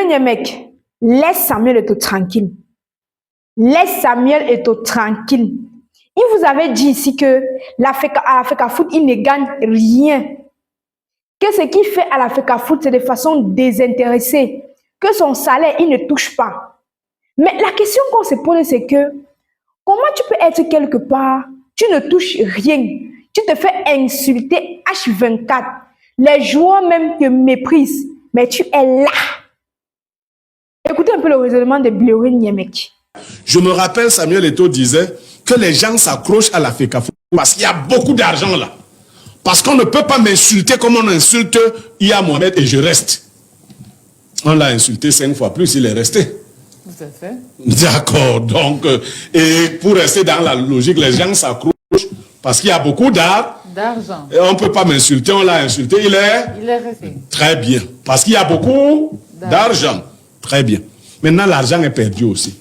Niemek, laisse Samuel Eto'o tranquille. Laisse Samuel Eto'o tranquille. Il vous avait dit ici que à la FECAFOOT, il ne gagne rien. Que ce qu'il fait à la FECAFOOT, c'est de façon désintéressée. Que son salaire, il ne touche pas. Mais la question qu'on se pose, c'est que comment tu peux être quelque part, tu ne touches rien. Tu te fais insulter H24. Les joueurs même te méprisent. Mais tu es là. Écoutez un peu le raisonnement de Bléré Niemek. Je me rappelle, Samuel Eto'o disait que les gens s'accrochent à la FECAFOOT parce qu'il y a beaucoup d'argent là. Parce qu'on ne peut pas m'insulter comme on insulte Iya Mohamed et je reste. On l'a insulté 5 fois plus, il est resté. Tout à fait. D'accord, donc, et pour rester dans la logique, les gens s'accrochent parce qu'il y a beaucoup d'argent. On ne peut pas m'insulter, on l'a insulté, il est resté. Très bien, parce qu'il y a beaucoup d'argent. Très bien. Maintenant, l'argent est perdu aussi.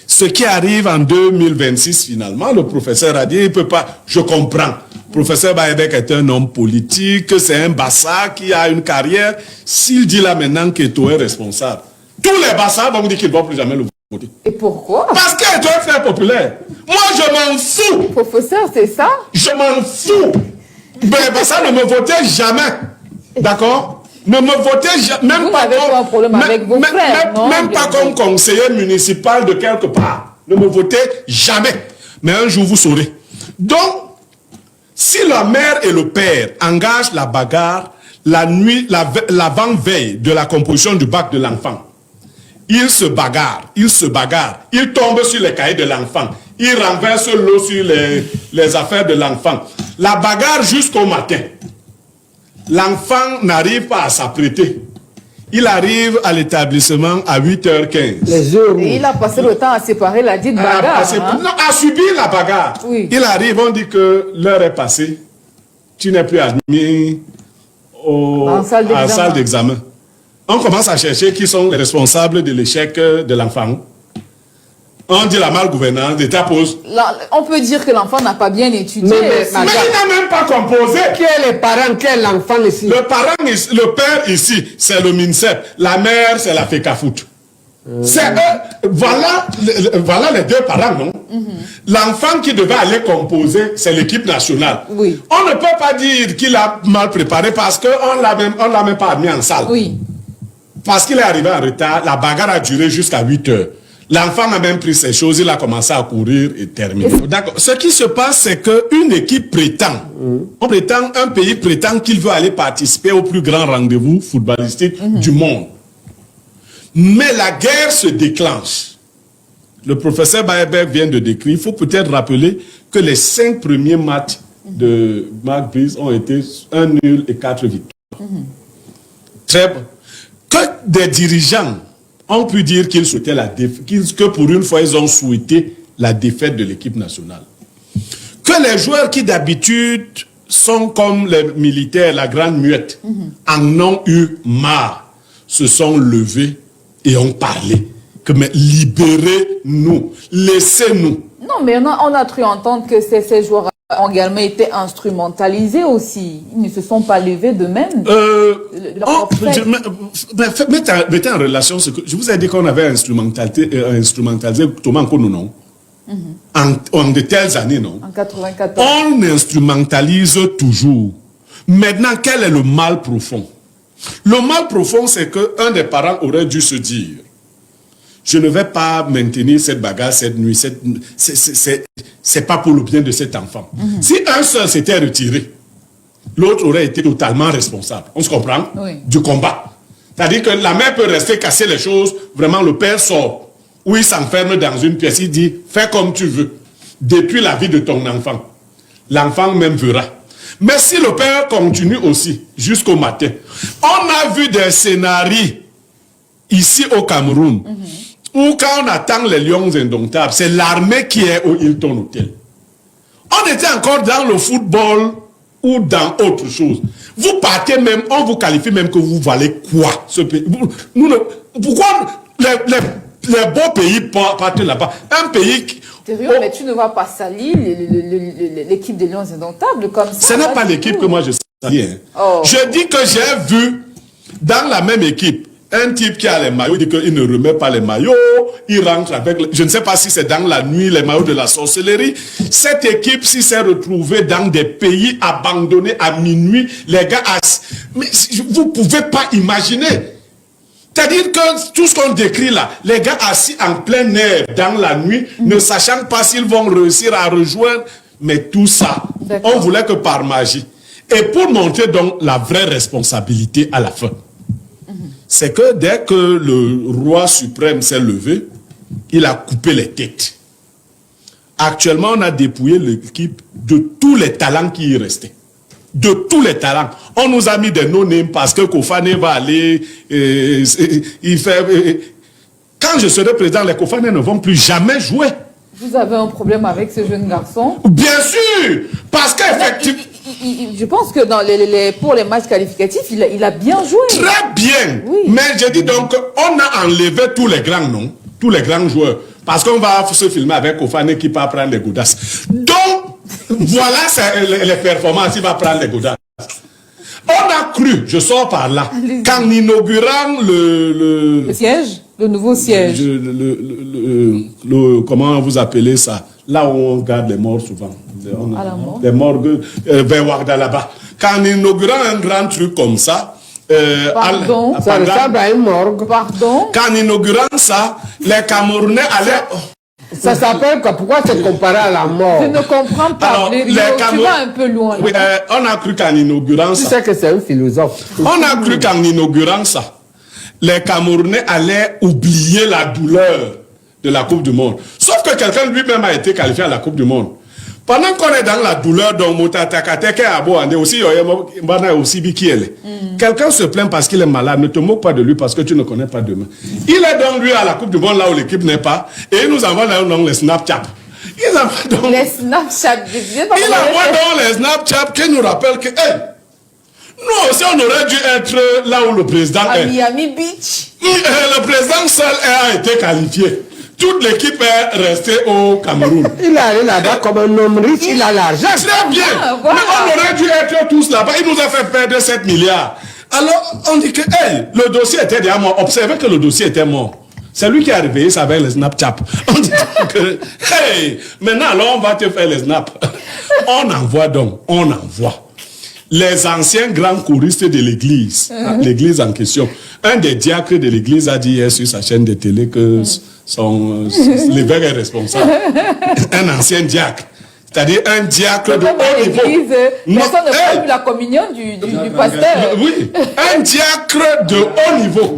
Ce qui arrive en 2026, finalement, le professeur a dit, il ne peut pas, je comprends. Le professeur Baebek est un homme politique, c'est un Bassa qui a une carrière. S'il dit là maintenant qu'Eto'o est responsable, tous les Bassa vont dire qu'il ne vont plus jamais le voter. Et pourquoi? Parce qu'Eto'o est frère populaire. Moi, je m'en fous. Professeur, c'est ça? Je m'en fous. Mais les Bassa ne me votaient jamais. D'accord? Ne me votez jamais, même pas comme, un problème avec vos frères, non, même pas comme conseiller municipal de quelque part. Ne me votez jamais. Mais un jour, vous saurez. Donc, si la mère et le père engagent la bagarre la nuit, l'avant-veille de la composition du bac de l'enfant, ils se bagarrent, ils tombent sur les cahiers de l'enfant, ils renversent l'eau sur les affaires de l'enfant. La bagarre jusqu'au matin. L'enfant n'arrive pas à s'apprêter. Il arrive à l'établissement à 8h15. Et il a passé le temps à séparer la dite bagarre. Non, à subir la bagarre. Oui. Il arrive, on dit que l'heure est passée. Tu n'es plus admis en salle d'examen. On commence à chercher qui sont les responsables de l'échec de l'enfant. On dit la malgouvernance, l'État pose. On peut dire que l'enfant n'a pas bien étudié. Mais il n'a même pas composé. Qui est les parents, qui est l'enfant ici? Le père ici, c'est le MINSEP. La mère, c'est la FECAFOOT. C'est eux. Voilà les deux parents, non? L'enfant qui devait aller composer, c'est l'équipe nationale. Oui. On ne peut pas dire qu'il a mal préparé parce qu'on ne l'a même pas admis en salle. Oui. Parce qu'il est arrivé en retard, la bagarre a duré jusqu'à 8 heures. L'enfant a même pris ses choses, il a commencé à courir et terminer. D'accord. Ce qui se passe, c'est qu'une équipe prétend, un pays prétend qu'il veut aller participer au plus grand rendez-vous footballistique du monde. Mais la guerre se déclenche. Le professeur Baebek vient de décrire, il faut peut-être rappeler que les 5 premiers matchs de Marc Brice ont été 1 nul et 4 victoires. Très bon. Que des dirigeants ont pu dire qu'ils souhaitaient la défaite, que pour une fois, ils ont souhaité la défaite de l'équipe nationale. Que les joueurs qui d'habitude sont comme les militaires, la grande muette, en ont eu marre, se sont levés et ont parlé. Que mais libérez-nous, laissez-nous. Non, mais on a cru entendre que ces joueurs ont également été instrumentalisés aussi. Ils ne se sont pas levés d'eux-mêmes. Mettez en relation ce que... Je vous ai dit qu'on avait instrumentalisé Thomas Nkono, non? En de telles années, non? En 94. On instrumentalise toujours. Maintenant, quel est le mal profond? Le mal profond, c'est qu'un des parents aurait dû se dire: je ne vais pas maintenir cette bagarre cette nuit. C'est pas pour le bien de cet enfant. Si un seul s'était retiré, l'autre aurait été totalement responsable. On se comprend? Oui. Du combat. C'est-à-dire que la mère peut rester casser les choses. Vraiment, le père sort. Ou il s'enferme dans une pièce. Il dit: fais comme tu veux. Détruis la vie de ton enfant. L'enfant même verra. Mais si le père continue aussi jusqu'au matin, on a vu des scénarios ici au Cameroun, où quand on attend les lions indomptables, c'est l'armée qui est au Hilton Hotel. On était encore dans le football ou dans autre chose. Vous partez même, on vous qualifie même que vous valez quoi, ce pays? Pourquoi les beaux pays partent là-bas? Un pays qui... Mais tu ne vas pas salir l'équipe des Lions Indomptables comme ça. Ce n'est pas l'équipe que moi je salis. Hein. Oh. Je dis que j'ai vu dans la même équipe Un type qui a les maillots, il dit qu'il ne remet pas les maillots, il rentre avec, je ne sais pas si c'est dans la nuit, les maillots de la sorcellerie. Cette équipe, si s'est retrouvée dans des pays abandonnés à minuit, les gars, mais vous pouvez pas imaginer. C'est-à-dire que tout ce qu'on décrit là, les gars assis en plein air dans la nuit, ne sachant pas s'ils vont réussir à rejoindre, mais tout ça, on voulait que par magie. Et pour montrer donc la vraie responsabilité à la fin, c'est que dès que le roi suprême s'est levé, il a coupé les têtes. Actuellement, on a dépouillé l'équipe de tous les talents qui y restaient. De tous les talents. On nous a mis des no-names parce que Kofane va aller... il fait... quand je serai président, les Kofane ne vont plus jamais jouer. Vous avez un problème avec ce jeune garçon? Bien sûr. Parce qu'effectivement... Je pense que dans pour les matchs qualificatifs, il a bien joué. Très bien. Oui. Mais je dis donc, on a enlevé tous les grands noms, tous les grands joueurs. Parce qu'on va se filmer avec Kofane qui va prendre les godasses. Donc, voilà les performances, il va prendre les godasses. On a cru, je sors par là, qu'en inaugurant le siège, le nouveau siège. Comment vous appelez ça? Là où on garde les morts souvent. À la mort. Les morgues vers Ouagadougou. Qu'en inaugurant un grand truc comme ça, pardon, ça ressemble à une morgue. Pardon. Qu'en inaugurant ça, les Camerounais allaient... Ça s'appelle quoi? Pourquoi c'est comparé à la mort? Je ne comprends pas. Alors, tu vas un peu loin. Oui, on a cru qu'en inaugurant ça... Tu sais que c'est un philosophe. On a cru qu'en inaugurant ça, les Camerounais allaient oublier la douleur de la Coupe du Monde. Sauf que quelqu'un lui-même a été qualifié à la Coupe du Monde. Pendant qu'on est dans la douleur, quelqu'un se plaint parce qu'il est malade. Ne te moque pas de lui parce que tu ne connais pas demain. Il est donc lui à la Coupe du Monde là où l'équipe n'est pas. Et il nous envoie dans les Snapchat. Les Snapchat. Il envoie dans les Snapchat qui nous rappelle que nous aussi on aurait dû être là où le président est. À Miami Beach. Le président seul a été qualifié. Toute l'équipe est restée au Cameroun. Il est allé là-bas comme un homme riche, il a l'argent. Très bien. Voilà. Mais on aurait dû être tous là-bas. Il nous a fait perdre 7 milliards. Alors, on dit que le dossier était déjà mort. Observez que le dossier était mort. C'est lui qui a réveillé ça avec les Snapchat. On dit que, maintenant, alors on va te faire les snaps. On envoie. Les anciens grands choristes de l'église, l'église en question. Un des diacres de l'église a dit hier sur sa chaîne de télé que l'évêque est responsable. Un ancien diacre. C'est-à-dire un diacre de haut niveau. Personne ne peut la communion du pasteur. Oui, un diacre de haut niveau.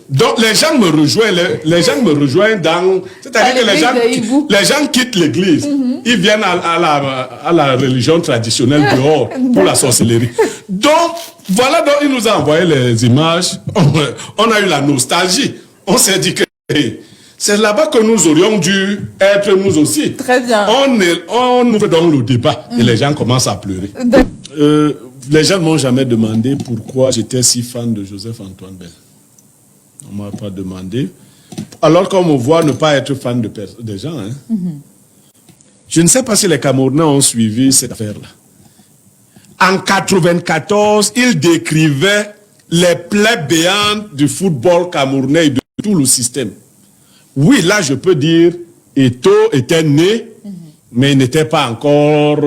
Donc les gens me rejoignent dans... C'est-à-dire que les gens quittent l'église. Ils viennent à la religion traditionnelle dehors pour la sorcellerie. Donc, voilà, donc il nous a envoyé les images. On a eu la nostalgie. On s'est dit que... c'est là-bas que nous aurions dû être nous aussi. Très bien. On ouvre donc le débat et les gens commencent à pleurer. Les gens ne m'ont jamais demandé pourquoi j'étais si fan de Joseph-Antoine Bell. On ne m'a pas demandé. Alors qu'on me voit ne pas être fan des gens. Hein. Je ne sais pas si les Camerounais ont suivi cette affaire-là. En 1994, il décrivait les plaies béantes du football camerounais et de tout le système. Oui, là, je peux dire, Eto'o était né, mais il n'était pas encore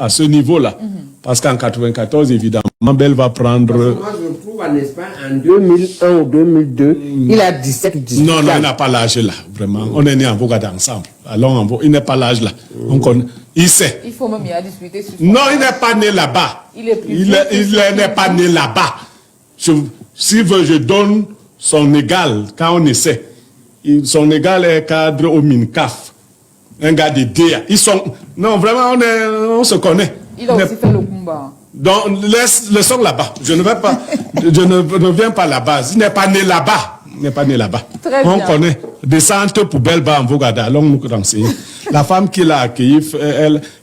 à ce niveau-là. Parce qu'en 1994, évidemment, Bell va prendre... Moi, je trouve en Espagne, en 2001 ou 2002, il a 17 Non, il n'a pas l'âge là, vraiment. On est né en Bogada ensemble. Alors, il n'est pas l'âge là. Il sait. Il faut même y aller discuter sur... Non, il n'est pas né là-bas. Il est plus Il n'est pas né là-bas. Si je donne son égal, quand on essaie. Son égal est cadre au MINCAF. Un gars de DEA. Non, vraiment, on se connaît. Il a aussi fait le combat. Donc, laissons là-bas. Je ne vais pas, je ne viens pas là-bas. Il n'est pas né là-bas. Il n'est pas né là-bas. On connaît. Descente poubelle bas en Vogada. Allons nous renseigner. La femme qui l'a accueilli,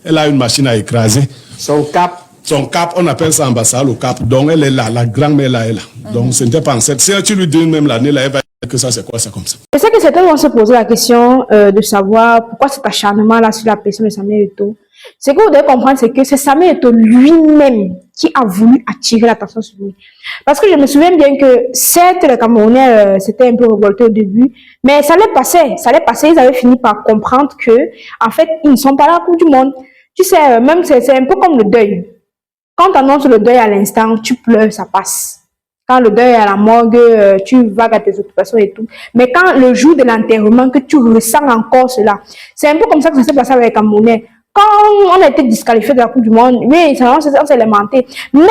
elle a une machine à écraser. Son cap, on appelle ça ambassade au cap. Donc, elle est là. La grand-mère là est là. Donc, ce n'était pas en cette. Si tu lui dis même l'année là, elle va dire que ça, c'est quoi, c'est comme ça. Je sais que certains vont se poser la question de savoir pourquoi cet acharnement-là sur la personne de Samuel Eto'o. Ce que vous devez comprendre, c'est que c'est Samuel Eto'o lui-même qui a voulu attirer l'attention sur lui. Parce que je me souviens bien que, certes, les Camerounais, c'était un peu révolté au début, mais ça allait passer, ils avaient fini par comprendre que, en fait, ils ne sont pas là à la Coupe du Monde. Tu sais, même, c'est un peu comme le deuil. Quand tu annonces le deuil à l'instant, tu pleures, ça passe. Quand le deuil est à la morgue, tu vagues à tes occupations et tout. Mais quand le jour de l'enterrement, que tu ressens encore cela, c'est un peu comme ça que ça s'est passé avec les Camerounais. Quand on a été disqualifié de la Coupe du Monde, oui, on s'est lamenté. Mais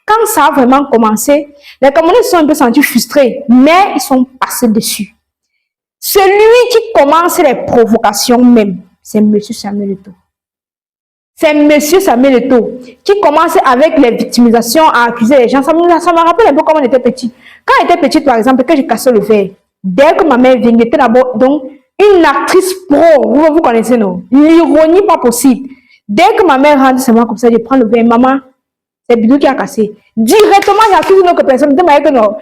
quand ça a vraiment commencé, les Camerounais se sont un peu sentis frustrés, mais ils sont passés dessus. Celui qui commence les provocations même, c'est M. Samuel Eto'o. C'est M. Samuel Eto'o qui commence avec les victimisations à accuser les gens. Ça me rappelle un peu comme on était petit. Quand j'étais petite, par exemple, que j'ai cassé le verre, dès que ma mère vient, j'étais d'abord donc une actrice pro. Vous connaissez, non? L'ironie pas possible. Dès que ma mère rentre, c'est moi comme ça, je prends le verre. Maman, c'est Bidou qui a cassé. Directement, j'accuse une autre personne. Que non.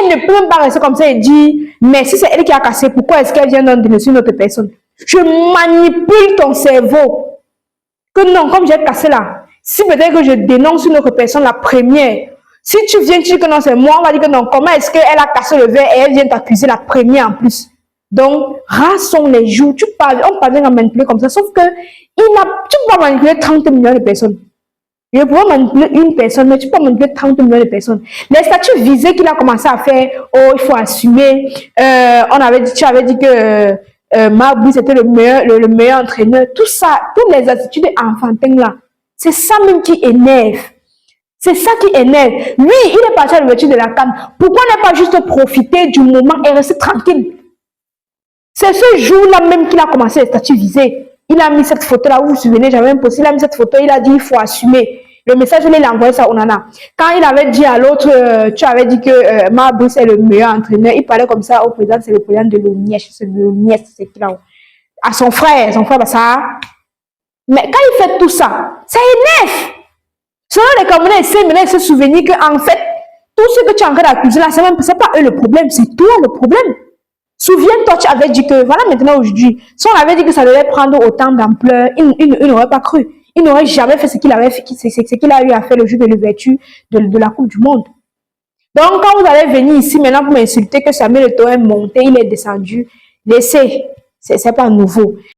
Elle ne peut même pas rester comme ça et dire, mais si c'est elle qui a cassé, pourquoi est-ce qu'elle vient dénoncer une autre personne? Je manipule ton cerveau. Que non, comme j'ai cassé là, si peut-être que je dénonce une autre personne, la première, si tu viens, tu dis que non, c'est moi, on va dire que non, comment est-ce qu'elle a cassé le verre et elle vient t'accuser la première en plus? Donc, rares sont les jours, on parvient à manipuler comme ça, sauf que tu peux pas manipuler 30 millions de personnes. Je peux manipuler une personne, mais tu peux manipuler 30 millions de personnes. Les statuts visés qu'il a commencé à faire, oh, il faut assumer, tu avais dit que Mabou, c'était le meilleur entraîneur. Tout ça, toutes les attitudes enfantines là, c'est ça même qui énerve. C'est ça qui énerve. Lui, il est parti à l'ouverture de la CAN. Pourquoi ne pas juste profiter du moment et rester tranquille? C'est ce jour-là même qu'il a commencé les statuts visés. Il a mis cette photo-là, vous vous souvenez, j'avais même posté, il a mis cette photo, il a dit il faut assumer. Le message, il a envoyé ça à Onana. Quand il avait dit à l'autre, tu avais dit que Mabou c'est le meilleur entraîneur, il parlait comme ça au président, c'est le président de l'ONIES, c'est l'ONIES, c'est qui là. À son frère, bah, ça. Mais quand il fait tout ça, ça énerve. Selon les Camerounais, ils se souvenir qu'en fait, tout ce que tu es en train d'accuser là, c'est pas eux le problème, c'est toi le problème. Souviens-toi, tu avais dit que, voilà maintenant aujourd'hui, si on avait dit que ça devait prendre autant d'ampleur, il n'aurait pas cru. Il n'aurait jamais fait ce qu'il a eu à faire le jour de l'ouverture de la Coupe du Monde. Donc, quand vous allez venir ici maintenant pour m'insulter que Samuel Eto'o est monté, il est descendu, laissez, c'est pas nouveau.